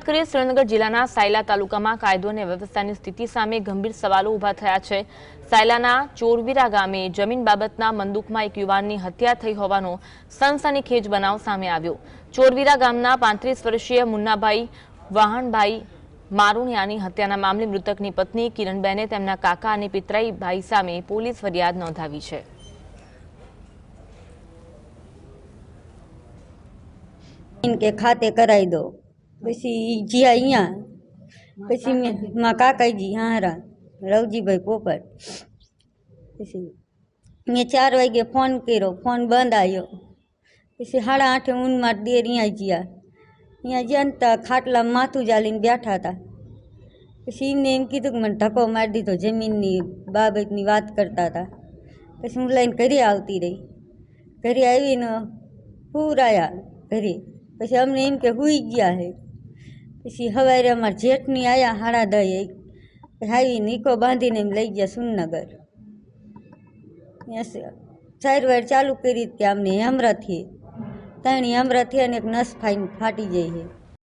કરીએ સુરેન્દ્રનગર જિલ્લાના સાયલા તાલુકામાં કાયદો અને વ્યવસ્થાની સ્થિતિ સામે ગંભીર સવાલો ઊભા થયા છે। સાયલાના ચોરવીરા ગામે જમીન બાબતના મંદુકમાં એક યુવાનની હત્યા થઈ હોવાનો સનસનીખેજ બનાવ સામે આવ્યો। ચોરવીરા ગામના 35 વર્ષીય મુન્નાભાઈ વાહણભાઈ મારુણિયાની હત્યાના મામલે મૃતકની પત્ની કિરણબેને તેમના કાકા અને પિતરાઈ ભાઈ સામે પોલીસ ફરિયાદ નોંધાવી છે। इनके खाते कराई दो पी जिया अँ पी माँ काकाजी हारा रवजी भाई पोपट पी 4 वागे फोन करो फोन बंद आयो पी 8:30 ऊन मार देर अँ ज्या खाटला माथू जालीने बैठा था पी इमने एम कीधु कि मैंने धक्को मार दीधो जमीन बाबतनी बात करता था पी हूँ लईने घरे आवती रही घरे आवीने पूराया घरे पी अमने एम के हुई गया है पी हवारे अमार जेठनी आया 10:30 आवीने ईको बांधीने एम लई गया सुरनगर 4 વાર चालू करी कि अमने हमरा थी 3 हमरा थी एक नस फाटी जाए है।